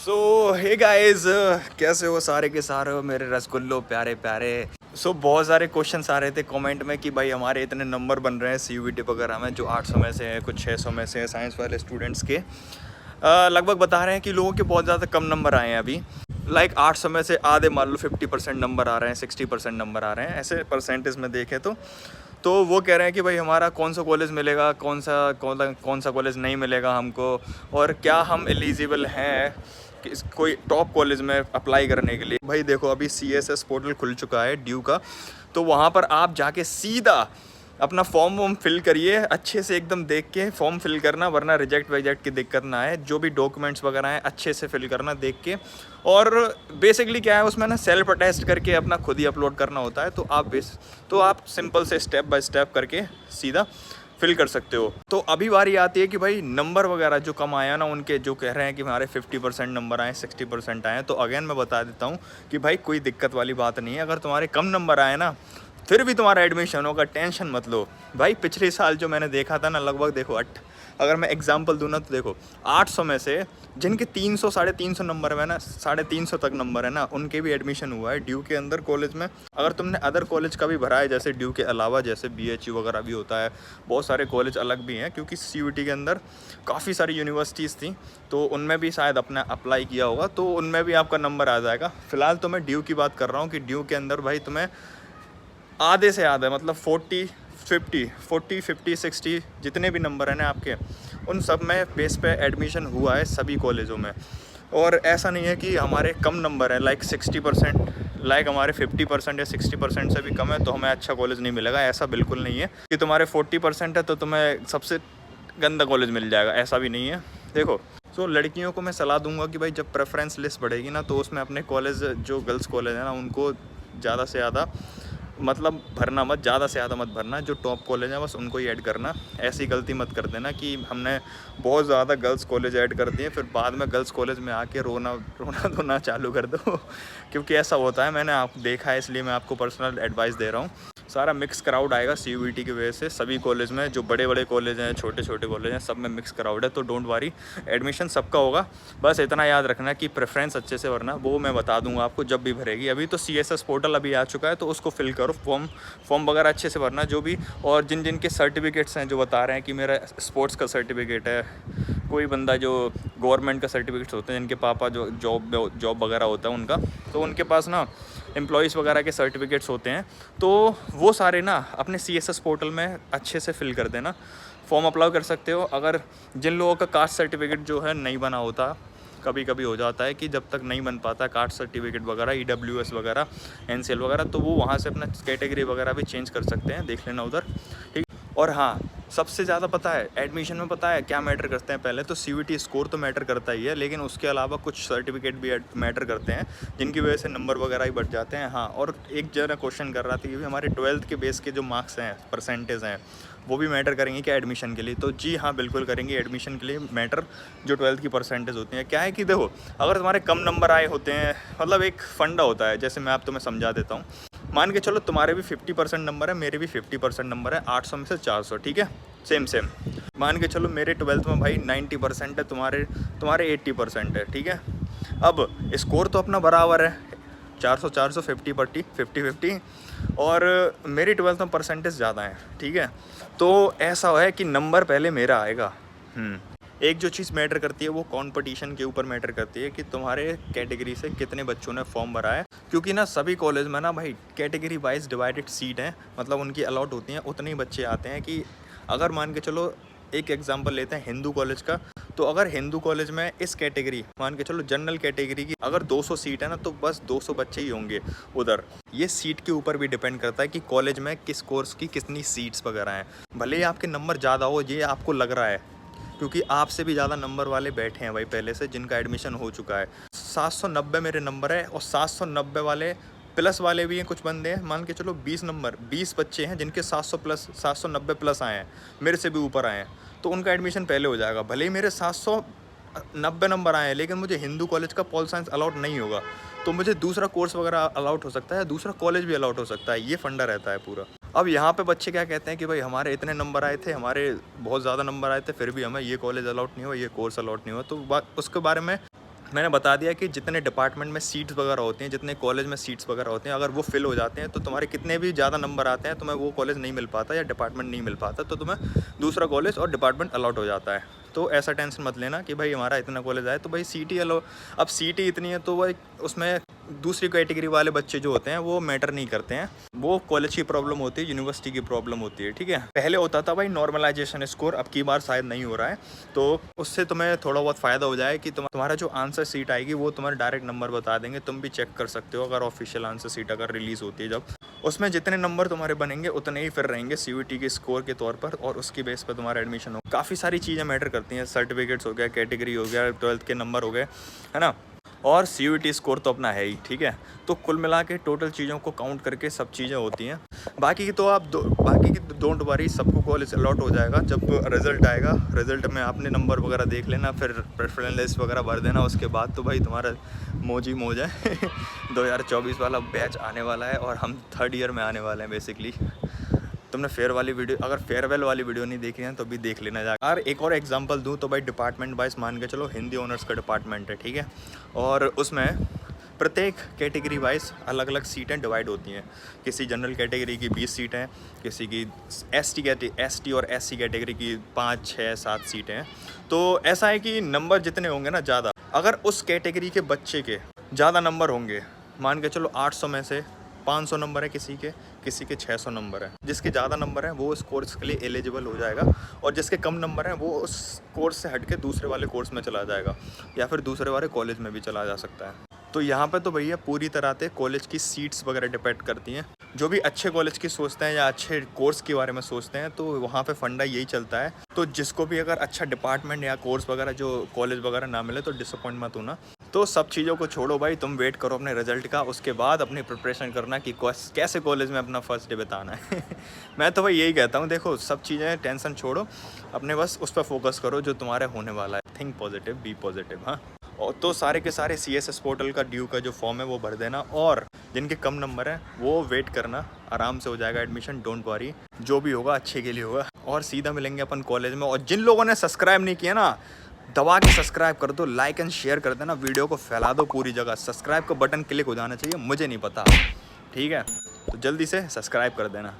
सो hey guys, कैसे हो सारे के सारे हो मेरे रसगुल्लो प्यारे प्यारे। बहुत सारे क्वेश्चंस आ रहे थे कमेंट में कि भाई हमारे इतने नंबर बन रहे हैं सीयूईटी वगैरह में, जो 800 में से है, कुछ 600 में से है साइंस वाले स्टूडेंट्स के। लगभग बता रहे हैं कि लोगों के बहुत ज़्यादा कम नंबर आए हैं अभी। 800 में से आधे मान लो 50% नंबर आ रहे हैं, 60% नंबर आ रहे हैं, ऐसे परसेंटेज में देखें तो वो कह रहे हैं कि भाई हमारा कौन सा कॉलेज मिलेगा, कौन सा कॉलेज नहीं मिलेगा हमको, और क्या हम एलिजिबल हैं कि कोई टॉप कॉलेज में अप्लाई करने के लिए। भाई देखो, अभी CSS पोर्टल खुल चुका है ड्यू का, तो वहाँ पर आप जाके सीधा अपना फॉर्म वॉर्म फिल करिए, अच्छे से एकदम देख के फॉर्म फिल करना, वरना रिजेक्ट वेजेक्ट की दिक्कत ना आए। जो भी डॉक्यूमेंट्स वगैरह हैं अच्छे से फिल करना देख के। और बेसिकली क्या है उसमें ना, सेल्फ अटेस्ट करके अपना खुद ही अपलोड करना होता है। तो आप सिंपल से स्टेप बाय स्टेप करके सीधा फिल कर सकते हो। तो अभी बारी आती है कि भाई नंबर वगैरह जो कम आया ना, उनके जो कह रहे हैं कि हमारे 50% नंबर आए, 60% आए, तो अगेन मैं बता देता हूँ कि भाई कोई दिक्कत वाली बात नहीं है। अगर तुम्हारे कम नंबर आए ना, फिर भी तुम्हारा एडमिशन होगा, टेंशन मत लो भाई। पिछले साल जो मैंने देखा था ना, लगभग देखो अगर मैं एग्जांपल दूँ ना, तो देखो 800 में से जिनके 300 350 नंबर है ना, 350 तक नंबर है ना, उनके भी एडमिशन हुआ है ड्यू के अंदर कॉलेज में। अगर तुमने अदर कॉलेज का भी भरा है, जैसे ड्यू के अलावा जैसे BHU वगैरह भी होता है, बहुत सारे कॉलेज अलग भी हैं, क्योंकि CUET के अंदर काफ़ी सारी यूनिवर्सिटीज़ थी, तो उनमें भी शायद अपना अप्लाई किया होगा, तो उनमें भी आपका नंबर आ जाएगा। फिलहाल तो मैं ड्यू की बात कर रहा हूँ कि ड्यू के अंदर भाई तुम्हें आधे से आधा, मतलब 40 50 60 जितने भी नंबर हैं ना आपके, उन सब में बेस पे एडमिशन हुआ है सभी कॉलेजों में। और ऐसा नहीं है कि हमारे कम नंबर है, 60%, हमारे 50% या 60% से भी कम है तो हमें अच्छा कॉलेज नहीं मिलेगा। ऐसा बिल्कुल नहीं है कि तुम्हारे 40% है तो तुम्हें सबसे गंदा कॉलेज मिल जाएगा, ऐसा भी नहीं है। देखो, लड़कियों को मैं सलाह दूंगा कि भाई जब प्रेफरेंस लिस्ट बढ़ेगी ना, तो उसमें अपने कॉलेज, जो गर्ल्स कॉलेज है ना, उनको ज़्यादा से ज़्यादा मतलब भरना मत, ज़्यादा से ज़्यादा मत भरना। जो टॉप कॉलेज है बस उनको ही ऐड करना। ऐसी गलती मत कर देना कि हमने बहुत ज़्यादा गर्ल्स कॉलेज ऐड कर दिए, फिर बाद में गर्ल्स कॉलेज में आके रोना धोना चालू कर दो क्योंकि ऐसा होता है, मैंने आप देखा है, इसलिए मैं आपको पर्सनल एडवाइस दे रहा हूँ। सारा मिक्स क्राउड आएगा CUET की वजह से सभी कॉलेज में, जो बड़े बड़े कॉलेज हैं, छोटे छोटे कॉलेज हैं, सब में मिक्स क्राउड है। तो डोंट वरी, एडमिशन सबका होगा। बस इतना याद रखना कि प्रेफरेंस अच्छे से भरना, वो मैं बता दूंगा आपको जब भी भरेगी। अभी तो CSS पोर्टल अभी आ चुका है, तो उसको फिल करो, फॉर्म वगैरह अच्छे से भरना जो भी। और जिन जिन के सर्टिफिकेट्स हैं, जो बता रहे हैं कि मेरा स्पोर्ट्स का सर्टिफिकेट है, कोई बंदा जो गवर्नमेंट का सर्टिफिकेट्स होते हैं, जिनके पापा जो जॉब वगैरह होता है उनका, तो उनके पास ना एम्प्लॉयज़ वगैरह के सर्टिफिकेट्स होते हैं, तो वो सारे ना अपने CSS पोर्टल में अच्छे से फिल कर देना, फॉर्म अप्लाई कर सकते हो। अगर जिन लोगों का कास्ट सर्टिफिकेट जो है नहीं बना होता, कभी कभी हो जाता है कि जब तक नहीं बन पाता कास्ट सर्टिफिकेट वगैरह, EWS वगैरह, NCL वगैरह, तो वो वहाँ से अपना कैटेगरी वगैरह भी चेंज कर सकते हैं, देख लेना उधर, ठीक। और हाँ, सबसे ज़्यादा पता है एडमिशन में, पता है क्या मैटर करते हैं? पहले तो CUET स्कोर तो मैटर करता ही है, लेकिन उसके अलावा कुछ सर्टिफिकेट भी मैटर करते हैं, जिनकी वजह से नंबर वगैरह ही बढ़ जाते हैं। हाँ, और एक जना क्वेश्चन कर रहा था कि हमारे 12th के बेस के जो मार्क्स हैं, परसेंटेज हैं, वो भी मैटर करेंगे क्या एडमिशन के लिए? तो जी हाँ, बिल्कुल करेंगे एडमिशन के लिए मैटर, जो 12th की परसेंटेज होती हैं। क्या है कि देखो, अगर तुम्हारे कम नंबर आए होते हैं, मतलब एक फंडा होता है, जैसे मैं तुम्हें समझा देता हूँ। मान के चलो तुम्हारे भी 50% नंबर है, मेरे भी 50% नंबर है, 800 में से 400, ठीक है, सेम मान के चलो मेरे 12th में भाई 90% है, तुम्हारे 80% है, ठीक है। अब स्कोर तो अपना बराबर है, 400 400, 50 50, और मेरी 12th में परसेंटेज ज़्यादा है, ठीक है। तो ऐसा है कि नंबर पहले मेरा आएगा। एक जो चीज़ मैटर करती है वो कंपटीशन के ऊपर मैटर करती है कि तुम्हारे कैटेगरी से कितने बच्चों ने फॉर्म भरा है, क्योंकि ना सभी कॉलेज में ना भाई कैटेगरी वाइज डिवाइडेड सीट हैं, मतलब उनकी अलॉट होती हैं, उतने ही बच्चे आते हैं। कि अगर मान के चलो, एक एग्जांपल लेते हैं हिंदू कॉलेज का, तो अगर हिंदू कॉलेज में इस कैटेगरी, मान के चलो जनरल कैटेगरी की अगर 200 सीट है ना, तो बस 200 बच्चे ही होंगे उधर। ये सीट के ऊपर भी डिपेंड करता है कि कॉलेज में किस कोर्स की कितनी सीट्स वगैरह हैं। भले ही आपके नंबर ज़्यादा हो, ये आपको लग रहा है, क्योंकि आपसे भी ज़्यादा नंबर वाले बैठे हैं भाई पहले से, जिनका एडमिशन हो चुका है। 790 मेरे नंबर है, और 790 वाले प्लस वाले भी हैं, कुछ बंदे हैं, मान के चलो 20 बच्चे हैं जिनके 790 प्लस आए हैं, मेरे से भी ऊपर आए हैं, तो उनका एडमिशन पहले हो जाएगा। भले ही मेरे 790 नंबर आए हैं, लेकिन मुझे हिंदू कॉलेज का पॉल साइंस अलाउड नहीं होगा, तो मुझे दूसरा कोर्स वगैरह अलाउड हो सकता है, दूसरा कॉलेज भी अलाउड हो सकता है। ये फंडा रहता है पूरा। अब यहाँ पे बच्चे क्या कहते हैं कि भाई हमारे इतने नंबर आए थे, हमारे बहुत ज़्यादा नंबर आए थे, फिर भी हमें ये कॉलेज अलाउड नहीं हुआ, ये कोर्स अलाउड नहीं हुआ। तो उसके बारे में मैंने बता दिया कि जितने डिपार्टमेंट में सीट्स वगैरह होती हैं, जितने कॉलेज में सीट्स वगैरह होते हैं, अगर वो फिल हो जाते हैं तो तुम्हारे कितने भी ज़्यादा नंबर आते हैं, तुम्हें वो कॉलेज नहीं मिल पाता या डिपार्टमेंट नहीं मिल पाता, तो तुम्हें दूसरा कॉलेज और डिपार्टमेंट अलॉट हो जाता है। तो ऐसा टेंशन मत लेना कि भाई हमारा इतना कॉलेज आए तो भाई सीट ही अलो, अब सीट ही इतनी है तो वह उसमें दूसरी कैटेगरी वाले बच्चे जो होते हैं वो मैटर नहीं करते हैं, वो कॉलेज की प्रॉब्लम होती है, यूनिवर्सिटी की प्रॉब्लम होती है, ठीक है। पहले होता था भाई नॉर्मलाइजेशन स्कोर, अब की बार शायद नहीं हो रहा है, तो उससे तुम्हें थोड़ा बहुत फ़ायदा हो जाए कि तुम्हारा जो आंसर सीट आएगी वो तुम्हारे डायरेक्ट नंबर बता देंगे, तुम भी चेक कर सकते हो अगर ऑफिशियल आंसर सीट अगर रिलीज़ होती है, जब उसमें जितने नंबर तुम्हारे बनेंगे उतने ही फिर रहेंगे सीयूईटी के स्कोर के तौर पर, और उसकी बेस पर तुम्हारा एडमिशन हो। काफ़ी सारी चीज़ें मैटर करती हैं, सर्टिफिकेट्स हो गया, कैटेगरी हो गया, 12th के नंबर हो गए, है ना, और सीयूईटी स्कोर तो अपना है ही, ठीक है। तो कुल मिला के टोटल चीज़ों को काउंट करके सब चीज़ें होती हैं। बाकी की तो आप बाकी की डोंट वरी, सबको कॉलेज अलॉट हो जाएगा जब रिज़ल्ट आएगा। रिज़ल्ट में आपने नंबर वगैरह देख लेना, फिर प्रेफरेंस लिस्ट वगैरह भर देना, उसके बाद तो भाई तुम्हारा मौज ही मौज है। 2024 वाला बैच आने वाला है और हम 3rd ईयर में आने वाले हैं बेसिकली। तुमने अगर फेयरवेल वाली वीडियो नहीं देखी है तो भी देख लेना जा। और एक और एग्जांपल दूँ तो भाई डिपार्टमेंट वाइज मान के चलो, हिंदी ऑनर्स का डिपार्टमेंट है, ठीक है, और उसमें प्रत्येक कैटेगरी वाइज अलग अलग सीटें डिवाइड होती हैं। किसी जनरल कैटेगरी की 20 सीटें हैं, किसी की एसटी और एससी कैटेगरी की 5, 6, 7 सीटें हैं। तो ऐसा है कि नंबर जितने होंगे ना ज़्यादा, अगर उस कैटेगरी के बच्चे के ज़्यादा नंबर होंगे, मान के चलो 800 में से 500 नंबर है किसी के 600 नंबर है, जिसके ज़्यादा नंबर है वो उस कोर्स के लिए एलिजिबल हो जाएगा, और जिसके कम नंबर है वो उस कोर्स से हट के दूसरे वाले कोर्स में चला जाएगा, या फिर दूसरे वाले कॉलेज में भी चला जा सकता है। तो यहाँ पे तो भैया पूरी तरह से कॉलेज की सीट्स वगैरह डिपेंड करती हैं। जो भी अच्छे कॉलेज की सोचते हैं या अच्छे कोर्स के बारे में सोचते हैं, तो वहाँ पे फंडा यही चलता है। तो जिसको भी अगर अच्छा डिपार्टमेंट या कोर्स वगैरह जो कॉलेज वगैरह ना मिले तो डिसअपॉइंट मत होना। तो सब चीज़ों को छोड़ो भाई, तुम वेट करो अपने रिजल्ट का, उसके बाद अपनी प्रिपरेशन करना कि कैसे कॉलेज में अपना फर्स्ट डे बिताना है। मैं तो भाई यही कहता हूँ, देखो सब चीज़ें टेंशन छोड़ो, अपने बस उस पर फोकस करो जो तुम्हारे होने वाला है। Think positive, be positive. हाँ, और तो सारे के सारे CSS पोर्टल का ड्यू का जो फॉर्म है वो भर देना, और जिनके कम नंबर हैं वो वेट करना, आराम से हो जाएगा एडमिशन, डोंट वरी, जो भी होगा अच्छे के लिए होगा। और सीधा मिलेंगे अपन कॉलेज में। और जिन लोगों ने सब्सक्राइब नहीं किया ना, दबा के सब्सक्राइब कर दो, लाइक एंड शेयर कर देना, वीडियो को फैला दो पूरी जगह। सब्सक्राइब का बटन क्लिक हो जाना चाहिए, मुझे नहीं पता, ठीक है, तो जल्दी से सब्सक्राइब कर देना।